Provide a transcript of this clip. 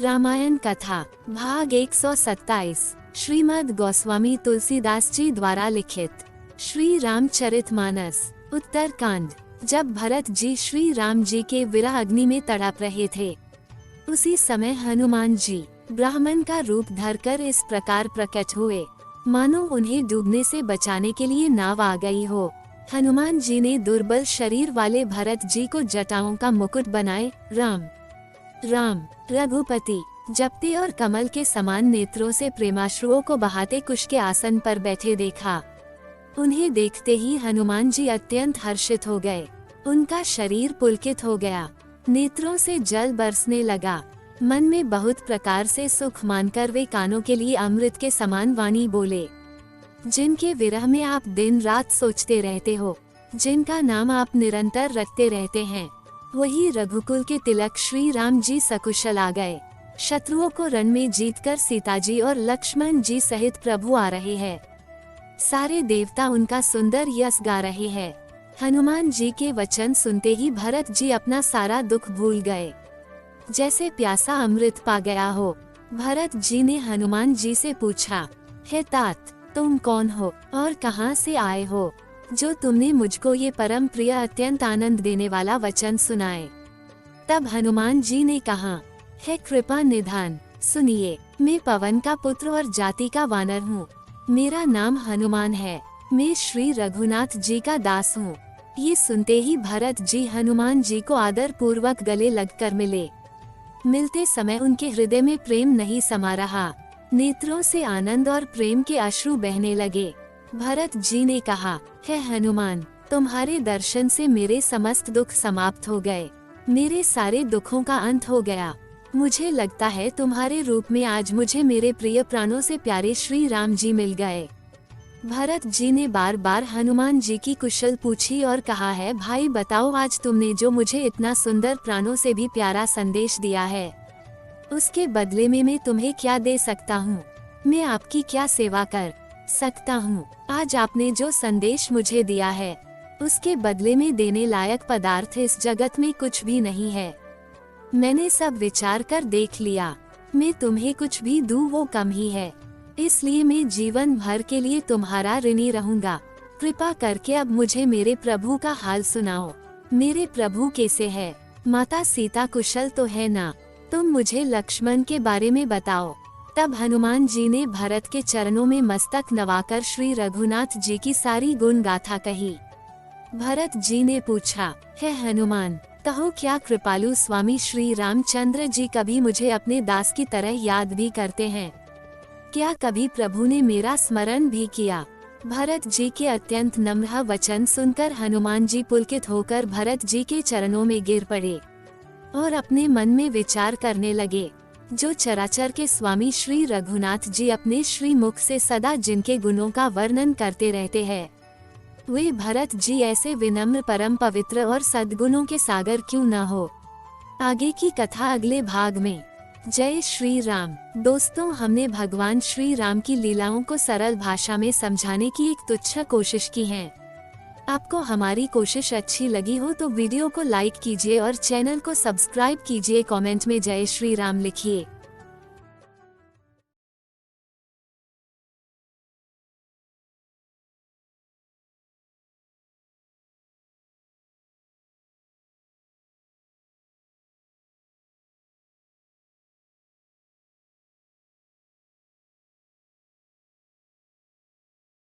रामायण कथा भाग 127 श्रीमद् गोस्वामी तुलसीदास जी द्वारा लिखित श्री रामचरितमानस उत्तरकांड। जब भरत जी श्री राम जी के विरह अग्नि में तड़प रहे थे, उसी समय हनुमान जी ब्राह्मण का रूप धरकर इस प्रकार प्रकट हुए, मानो उन्हें डूबने से बचाने के लिए नाव आ गई हो। हनुमान जी ने दुर्बल शरीर वाले भरत जी को जटाओं का मुकुट बनाए राम राम रघुपति जपते और कमल के समान नेत्रों से प्रेमाश्रुओं को बहाते कुश के आसन पर बैठे देखा। उन्हें देखते ही हनुमान जी अत्यंत हर्षित हो गए। उनका शरीर पुलकित हो गया, नेत्रों से जल बरसने लगा। मन में बहुत प्रकार से सुख मानकर वे कानों के लिए अमृत के समान वाणी बोले। जिनके विरह में आप दिन रात सोचते रहते हो, जिनका नाम आप निरंतर रटते रहते हैं, वही रघुकुल के तिलक श्री राम जी सकुशल आ गए। शत्रुओं को रण में जीतकर सीता जी और लक्ष्मण जी सहित प्रभु आ रहे हैं। सारे देवता उनका सुंदर यश गा रहे हैं। हनुमान जी के वचन सुनते ही भरत जी अपना सारा दुख भूल गए, जैसे प्यासा अमृत पा गया हो। भरत जी ने हनुमान जी से पूछा, हे तात, तुम कौन हो और कहाँ से आए हो, जो तुमने मुझको ये परम प्रिय अत्यंत आनंद देने वाला वचन सुनाए। तब हनुमान जी ने कहा, हे कृपा निधान, सुनिए, मैं पवन का पुत्र और जाति का वानर हूँ। मेरा नाम हनुमान है। मैं श्री रघुनाथ जी का दास हूँ। ये सुनते ही भरत जी हनुमान जी को आदर पूर्वक गले लगकर मिले। मिलते समय उनके हृदय में प्रेम नहीं समा रहा, नेत्रों से आनंद और प्रेम के अश्रु बहने लगे। भरत जी ने कहा, हे हनुमान, तुम्हारे दर्शन से मेरे समस्त दुख समाप्त हो गए। मेरे सारे दुखों का अंत हो गया। मुझे लगता है तुम्हारे रूप में आज मुझे मेरे प्रिय प्राणों से प्यारे श्री राम जी मिल गए। भरत जी ने बार बार हनुमान जी की कुशल पूछी और कहा है, भाई बताओ, आज तुमने जो मुझे इतना सुंदर प्राणों से भी प्यारा संदेश दिया है, उसके बदले में मैं तुम्हें क्या दे सकता हूँ? मैं आपकी क्या सेवा कर सकता हूँ? आज आपने जो संदेश मुझे दिया है, उसके बदले में देने लायक पदार्थ इस जगत में कुछ भी नहीं है। मैंने सब विचार कर देख लिया। मैं तुम्हें कुछ भी दूँ वो कम ही है। इसलिए मैं जीवन भर के लिए तुम्हारा ऋणी रहूंगा। कृपा करके अब मुझे मेरे प्रभु का हाल सुनाओ। मेरे प्रभु कैसे है? माता सीता कुशल तो है ना? तुम मुझे लक्ष्मण के बारे में बताओ। तब हनुमान जी ने भरत के चरणों में मस्तक नवाकर श्री रघुनाथ जी की सारी गुण गाथा कही। भरत जी ने पूछा, हे हनुमान, कहो क्या कृपालु स्वामी श्री रामचंद्र जी कभी मुझे अपने दास की तरह याद भी करते हैं? क्या कभी प्रभु ने मेरा स्मरण भी किया? भरत जी के अत्यंत नम्र वचन सुनकर हनुमान जी पुलकित होकर भरत जी के चरणों में गिर पड़े और अपने मन में विचार करने लगे। जो चराचर के स्वामी श्री रघुनाथ जी अपने श्री मुख से सदा जिनके गुणों का वर्णन करते रहते हैं, वे भरत जी ऐसे विनम्र, परम पवित्र और सद्गुणों के सागर क्यों न हो। आगे की कथा अगले भाग में। जय श्री राम। दोस्तों, हमने भगवान श्री राम की लीलाओं को सरल भाषा में समझाने की एक तुच्छ कोशिश की है। आपको हमारी कोशिश अच्छी लगी हो तो वीडियो को लाइक कीजिए और चैनल को सब्सक्राइब कीजिए। कमेंट में जय श्री राम लिखिए।